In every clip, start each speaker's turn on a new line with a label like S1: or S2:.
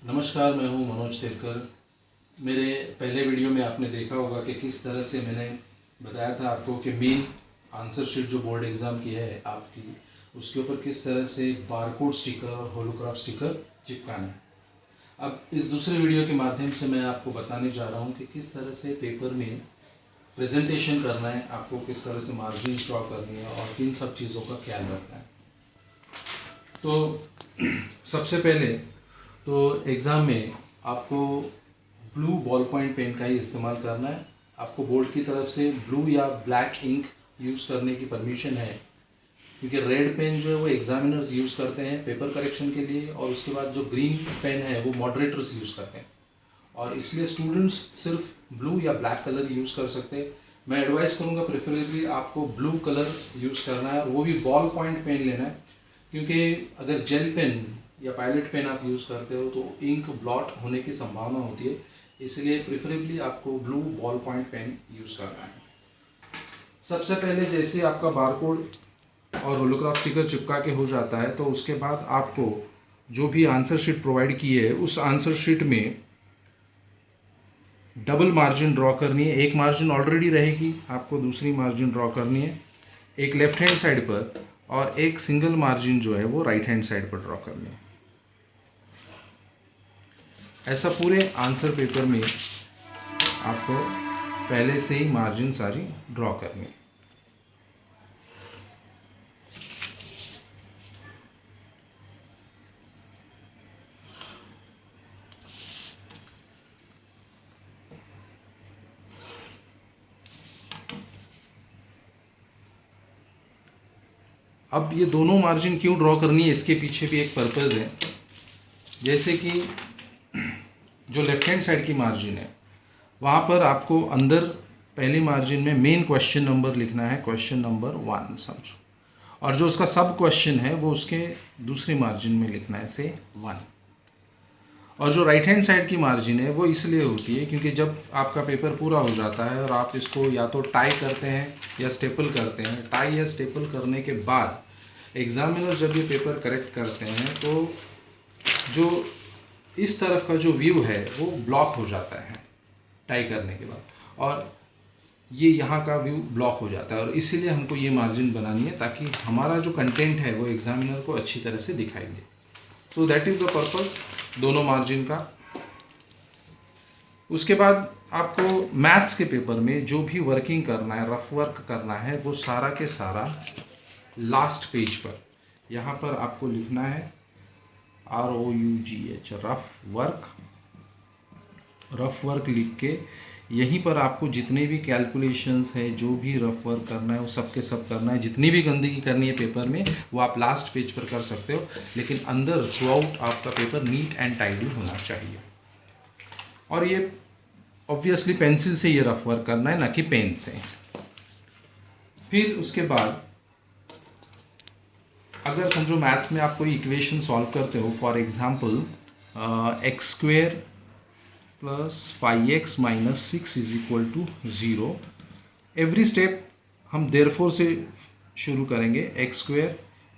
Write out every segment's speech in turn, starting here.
S1: नमस्कार, मैं हूं मनोज तेरकर। मेरे पहले वीडियो में आपने देखा होगा कि किस तरह से मैंने बताया था आपको कि मेन आंसर शीट जो बोर्ड एग्ज़ाम की है आपकी, उसके ऊपर किस तरह से बारकोड स्टिकर और होलोग्राफ स्टिकर चिपकाना है। अब इस दूसरे वीडियो के माध्यम से मैं आपको बताने जा रहा हूं कि किस तरह से पेपर में प्रेजेंटेशन करना है, आपको किस तरह से मार्जिन ड्रॉ करनी है और किन सब चीज़ों का ख्याल रखना है। तो सबसे पहले तो एग्ज़ाम में आपको ब्लू बॉल पॉइंट पेन का ही इस्तेमाल करना है। आपको बोर्ड की तरफ से ब्लू या ब्लैक इंक यूज़ करने की परमिशन है, क्योंकि रेड पेन जो है वो एग्जामिनर्स यूज़ करते हैं पेपर करेक्शन के लिए, और उसके बाद जो ग्रीन पेन है वो मॉडरेटर्स यूज़ करते हैं, और इसलिए स्टूडेंट्स सिर्फ ब्लू या ब्लैक कलर यूज़ कर सकते हैं। मैं एडवाइस करूँगा प्रेफरेबली आपको ब्लू कलर यूज़ करना है, और वो भी बॉल पॉइंट पेन लेना है, क्योंकि अगर जेल पेन या पायलट पेन आप यूज़ करते हो तो इंक ब्लॉट होने की संभावना होती है, इसलिए प्रेफरेबली आपको blue ball point pen use करना है। सबसे पहले जैसे आपका बारकोड और होलोग्राफ स्टिकर चिपका के हो जाता है, तो उसके बाद आपको जो भी आंसर शीट प्रोवाइड की है उस आंसर शीट में डबल मार्जिन ड्रॉ करनी है। एक मार्जिन ऑलरेडी रहेगी, आपको दूसरी मार्जिन ड्रॉ करनी है, एक लेफ्ट हैंड साइड पर और एक सिंगल मार्जिन जो है वो राइट हैंड साइड पर ड्रॉ करनी है। ऐसा पूरे आंसर पेपर में आपको पहले से ही मार्जिन सारी ड्रॉ करनी है। अब ये दोनों मार्जिन क्यों ड्रॉ करनी है, इसके पीछे भी एक पर्पज़ है। जैसे कि जो लेफ्ट हैंड साइड की मार्जिन है वहाँ पर आपको अंदर पहली मार्जिन में मेन क्वेश्चन नंबर लिखना है, क्वेश्चन नंबर 1 समझो, और जो उसका सब क्वेश्चन है वो उसके दूसरी मार्जिन में लिखना है से 1। और जो राइट हैंड साइड की मार्जिन है वो इसलिए होती है क्योंकि जब आपका पेपर पूरा हो जाता है और आप इसको या तो टाई करते हैं या स्टेपल करते हैं, टाई या स्टेपल करने के बाद एग्जामिनर जब ये पेपर करेक्ट करते हैं तो जो इस तरफ का जो व्यू है वो ब्लॉक हो जाता है टाई करने के बाद, और ये यहाँ का व्यू ब्लॉक हो जाता है, और इसीलिए हमको ये मार्जिन बनानी है ताकि हमारा जो कंटेंट है वो एग्जामिनर को अच्छी तरह से दिखाई दे। तो दैट इज़ द पर्पस दोनों मार्जिन का। उसके बाद आपको मैथ्स के पेपर में जो भी वर्किंग करना है, रफ वर्क करना है, वो सारा के सारा लास्ट पेज पर यहाँ पर आपको लिखना है ROUGH rough work. Rough work लिख के यहीं पर आपको जितने भी कैलकुलेशंस है, जो भी रफ वर्क करना है वो सब के सब करना है। जितनी भी गंदगी करनी है पेपर में वो आप लास्ट पेज पर कर सकते हो, लेकिन अंदर थ्रू आउट आपका पेपर नीट एंड टाइडी होना चाहिए। और ये ऑब्वियसली पेंसिल से ये रफ वर्क करना है, ना कि पेन से। फिर उसके बाद अगर समझो मैथ्स में आप कोई इक्वेशन सॉल्व करते हो, for example x² plus 5x minus 6 is equal to 0। Every step हम देयरफॉर से शुरू करेंगे। x²,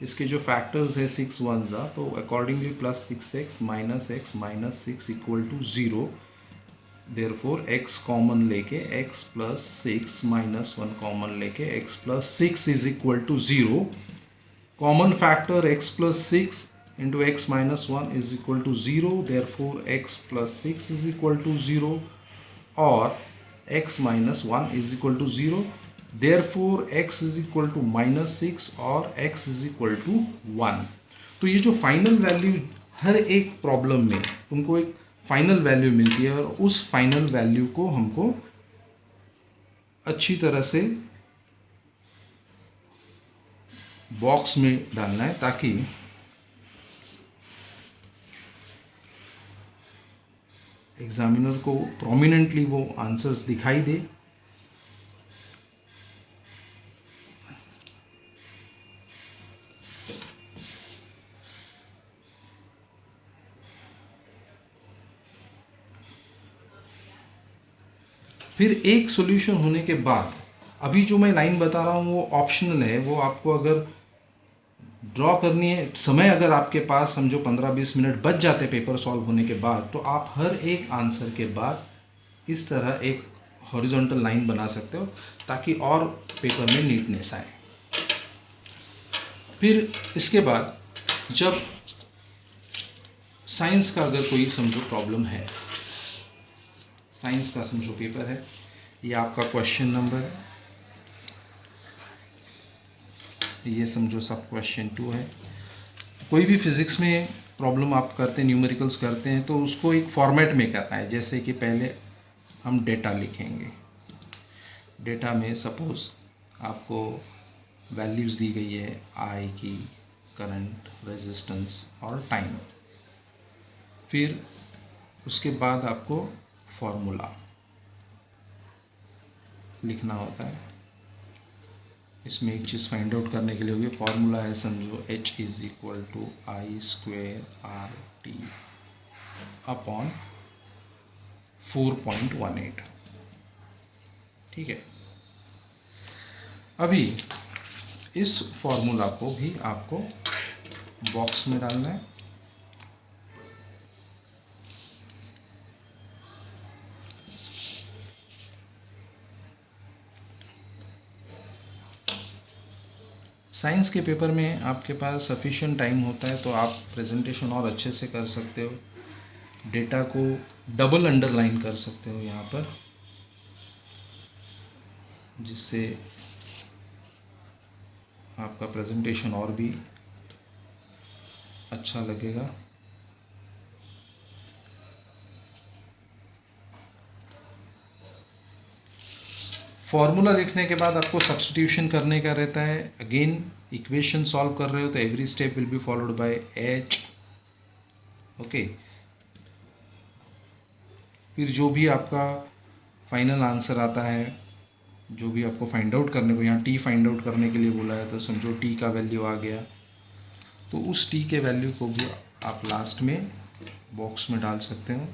S1: इसके जो फैक्टर्स है 6 1 ज़ा, तो accordingly plus 6x minus 6 equal to 0। Therefore x common लेके x प्लस 6 माइनस 1 कॉमन लेके x plus 6 is equal to 0। Common factor x plus 6 into x minus 1 is equal to 0, therefore x plus 6 is equal to 0, or x minus 1 is equal to 0, therefore x is equal to minus 6 or x is equal to 1। तो ये जो final value हर एक problem में तुमको एक final value मिलती है, और उस फाइनल वैल्यू को हमको अच्छी तरह से बॉक्स में डालना है ताकि एग्जामिनर को प्रोमिनेंटली वो आंसर्स दिखाई दे। फिर एक सॉल्यूशन होने के बाद अभी जो मैं लाइन बता रहा हूँ वो ऑप्शनल है, वो आपको अगर ड्रॉ करनी है। समय अगर आपके पास समझो 15-20 मिनट बच जाते पेपर सॉल्व होने के बाद, तो आप हर एक आंसर के बाद इस तरह एक हॉरिजॉन्टल लाइन बना सकते हो, ताकि और पेपर में नीटनेस आए। फिर इसके बाद जब साइंस का अगर कोई समझो प्रॉब्लम है, साइंस का समझो पेपर है, ये आपका क्वेश्चन नंबर है, ये समझो सब क्वेश्चन 2 है। कोई भी फिज़िक्स में प्रॉब्लम आप करते हैं, न्यूमेरिकल्स करते हैं, तो उसको एक फॉर्मेट में करना है। जैसे कि पहले हम डेटा लिखेंगे। डेटा में सपोज़ आपको वैल्यूज़ दी गई है आई की, करंट, रेजिस्टेंस और टाइम। फिर उसके बाद आपको फॉर्मूला लिखना होता है। इसमें एक चीज़ फाइंड आउट करने के लिए होगी, फॉर्मूला है समझो H is equal to I square R T upon 4.18। ठीक है, अभी इस फॉर्मूला को भी आपको बॉक्स में डालना है। साइंस के पेपर में आपके पास सफिशिएंट टाइम होता है, तो आप प्रेजेंटेशन और अच्छे से कर सकते हो। डेटा को डबल अंडरलाइन कर सकते हो यहाँ पर, जिससे आपका प्रेजेंटेशन और भी अच्छा लगेगा। फॉर्मूला लिखने के बाद आपको सब्स्टिट्यूशन करने का रहता है। अगेन इक्वेशन सॉल्व कर रहे हो तो every step will be followed by H. Okay, फिर जो भी आपका फाइनल आंसर आता है, जो भी आपको फाइंड आउट करने को, यहाँ टी फाइंड आउट करने के लिए बोला है, तो समझो टी का वैल्यू आ गया, तो उस टी के वैल्यू को भी आप लास्ट में बॉक्स में डाल सकते हो।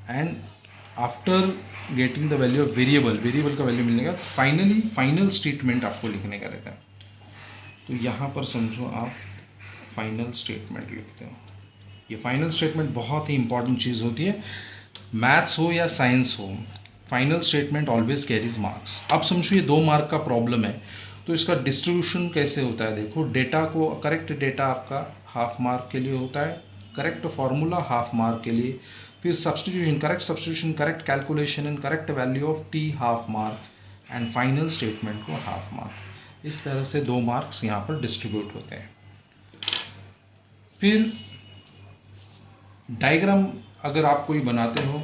S1: And after getting the value of variable का वैल्यू मिलने का फाइनली फाइनल स्टेटमेंट आपको लिखने का रहता है। तो यहाँ पर समझो आप फाइनल स्टेटमेंट लिखते हो। ये फाइनल स्टेटमेंट बहुत ही इंपॉर्टेंट चीज़ होती है, मैथ्स हो या साइंस हो, final statement always carries marks. अब समझो ये 2 मार्क का प्रॉब्लम है, तो इसका डिस्ट्रीब्यूशन कैसे होता है। देखो, डेटा को, करेक्ट डेटा आपका हाफ मार्क के लिए होता है, करेक्ट फॉर्मूला हाफ मार्क के लिए, फिर substitution, correct calculation and correct value of T half mark, and final statement को हाफ मार्क। इस तरह से 2 मार्क्स यहाँ पर डिस्ट्रीब्यूट होते हैं। फिर डायग्राम अगर आप कोई बनाते हो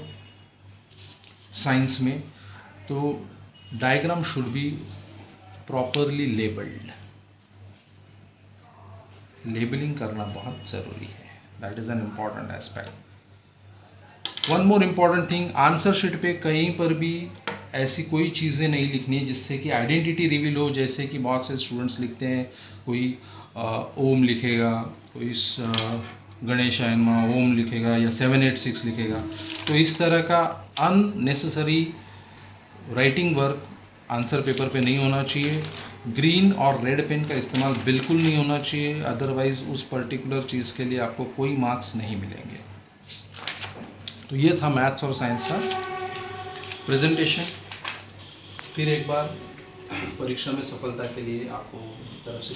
S1: साइंस में, तो diagram should be properly labelled. Labelling करना बहुत ज़रूरी है, that is an important aspect. One more important thing, answer sheet पे कहीं पर भी ऐसी कोई चीज़ें नहीं लिखनी है जिससे कि आइडेंटिटी रिवील हो। जैसे कि बहुत से स्टूडेंट्स लिखते हैं, कोई ओम लिखेगा, कोई गणेशायन मां ओम लिखेगा, या 786 लिखेगा। तो इस तरह का unnecessary writing work answer paper पे नहीं होना चाहिए। ग्रीन और रेड पेन का इस्तेमाल बिल्कुल नहीं होना चाहिए, अदरवाइज़ उस पर्टिकुलर चीज़ के लिए आपको कोई मार्क्स नहीं मिलेंगे। तो ये था मैथ्स और साइंस का प्रेजेंटेशन। फिर एक बार परीक्षा में सफलता के लिए आपको तरफ से